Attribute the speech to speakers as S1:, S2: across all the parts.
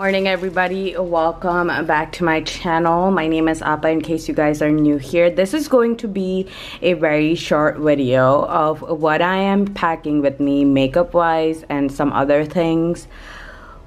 S1: morning, everybody. Welcome back to my channel. My name is Appa, in case you guys are new here. This is going to be a very short video of what I am packing with me makeup wise and some other things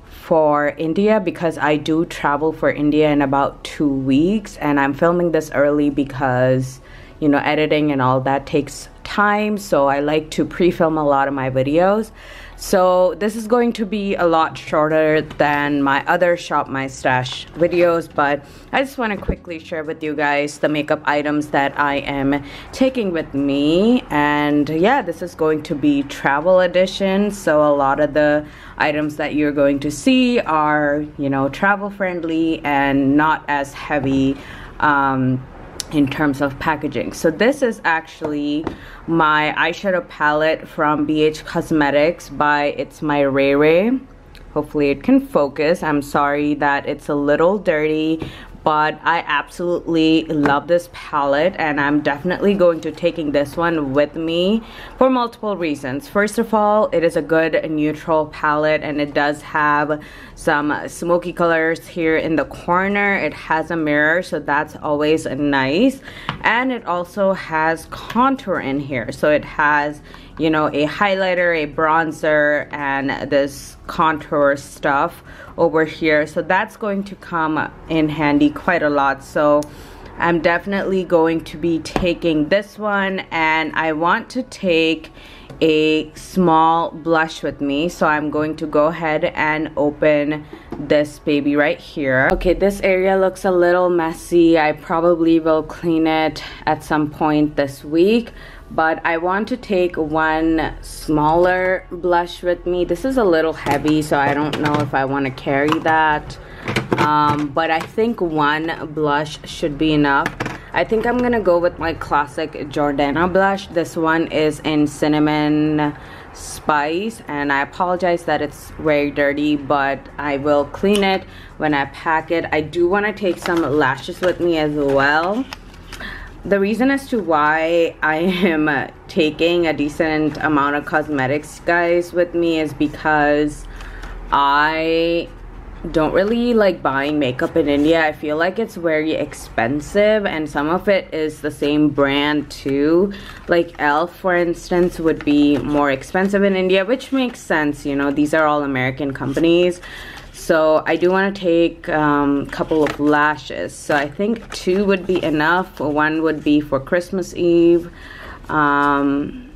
S1: for India, because I do travel for India in about 2 weeks, and I'm filming this early because, you know, editing and all that takes time, so I like to pre-film a lot of my videos. So this is going to be a lot shorter than my other Shop My Stash videos, but I just want to quickly share with you guys the makeup items that I am taking with me. And yeah, this is going to be travel edition, so a lot of the items that you're going to see are, you know, travel friendly and not as heavy in terms of packaging. So this is actually my eyeshadow palette from BH Cosmetics by It's My Ray Ray. Hopefully it can focus. I'm sorry that it's a little dirty, but I absolutely love this palette, and I'm definitely going to taking this one with me for multiple reasons. First of all, it is a good neutral palette, and it does have some smoky colors here in the corner. It has a mirror, so that's always nice, and it also has contour in here. So it has, you know, a highlighter, a bronzer, and this contour stuff over here, so that's going to come in handy quite a lot. So I'm definitely going to be taking this one, and I want to take a small blush with me, so I'm going to go ahead and open this baby right here. Okay, this area looks a little messy. I probably will clean it at some point this week, but I want to take one smaller blush with me. This is a little heavy, so I don't know if I want to carry that, but I think one blush should be enough. I think I'm gonna go with my classic Jordana blush. This one is in Cinnamon Spice, and I apologize that it's very dirty, but I will clean it when I pack it. I do want to take some lashes with me as well. The reason as to why I am taking a decent amount of cosmetics, guys, with me is because I don't really like buying makeup in India. I feel like it's very expensive, and some of it is the same brand too. Like e.l.f., for instance, would be more expensive in India, which makes sense. You know, these are all American companies. So I do want to take a couple of lashes. So I think 2 would be enough. 1 would be for Christmas Eve, and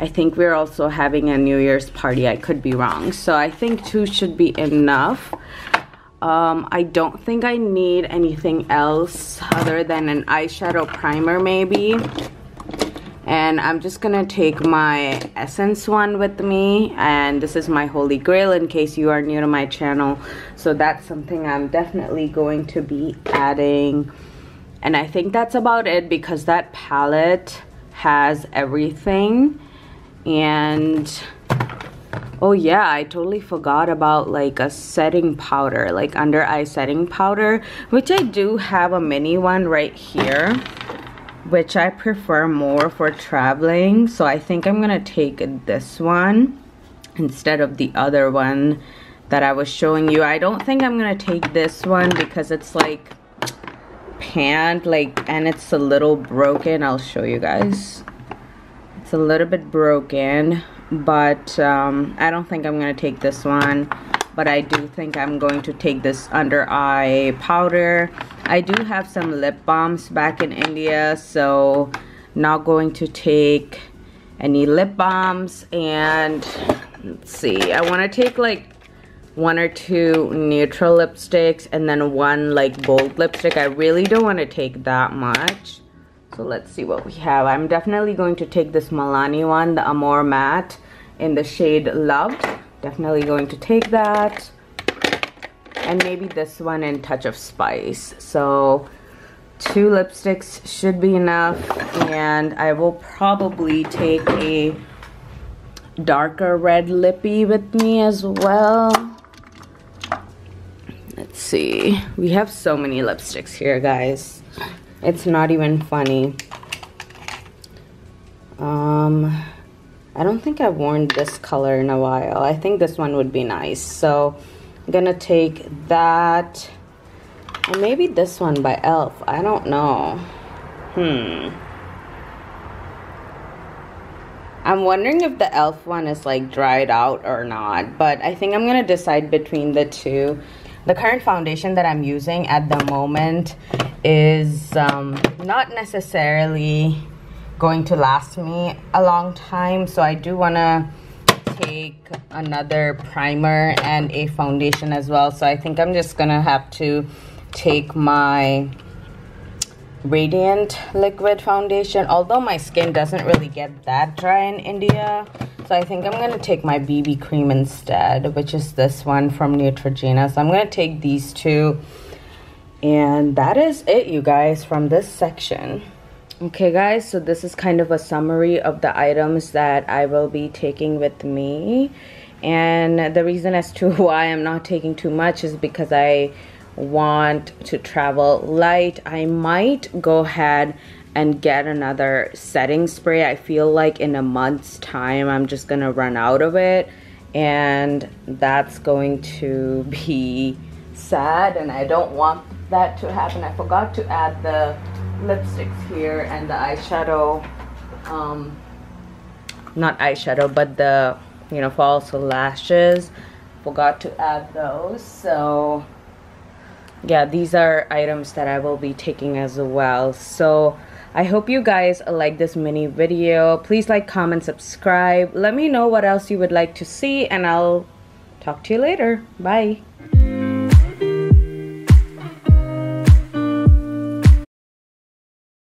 S1: I think we're also having a New Year's party. I could be wrong. So I think 2 should be enough. I don't think I need anything else other than an eyeshadow primer maybe. And I'm just gonna take my Essence one with me, and this is my holy grail in case you are new to my channel. So that's something I'm definitely going to be adding. And I think that's about it, because that palette has everything. And oh yeah, I totally forgot about like a setting powder, like under eye setting powder, which I do have a mini one right here, which I prefer more for traveling. So I think I'm gonna take this one instead of the other one that I was showing you. I don't think I'm gonna take this one because it's like panned, like, and it's a little broken. I'll show you guys. It's a little bit broken, but I don't think I'm gonna take this one, but I do think I'm going to take this under eye powder. I do have some lip balms back in India, so not going to take any lip balms. And let's see, I want to take like 1 or 2 neutral lipsticks and then 1 like bold lipstick. I really don't want to take that much. So let's see what we have. I'm definitely going to take this Milani one, the Amore Matte in the shade Loved. Definitely going to take that. And maybe this one in Touch of Spice. So 2 lipsticks should be enough. And I will probably take a darker red lippy with me as well. Let's see. We have so many lipsticks here, guys. It's not even funny. I don't think I've worn this color in a while. I think this one would be nice. So I'm gonna take that, or maybe this one by e.l.f. I don't know. I'm wondering if the e.l.f. one is like dried out or not, but I think I'm gonna decide between the two. The current foundation that I'm using at the moment is not necessarily going to last me a long time, so I do want to take another primer and a foundation as well. So I think I'm just gonna have to take my Radiant liquid foundation, although my skin doesn't really get that dry in India. So I think I'm gonna take my BB cream instead, which is this one from Neutrogena. So I'm gonna take these two, and that is it, you guys, from this section. Okay guys, so this is kind of a summary of the items that I will be taking with me, and the reason as to why I'm not taking too much is because I want to travel light. I might go ahead and get another setting spray. I feel like in a month's time I'm just gonna run out of it, and that's going to be sad, and I don't want that to happen. I forgot to add the lipsticks here and the eyeshadow, not eyeshadow, but the, you know, false lashes. Forgot to add those. So yeah, these are items that I will be taking as well. So I hope you guys like this mini video. Please like, comment, subscribe. Let me know what else you would like to see, and I'll talk to you later. Bye.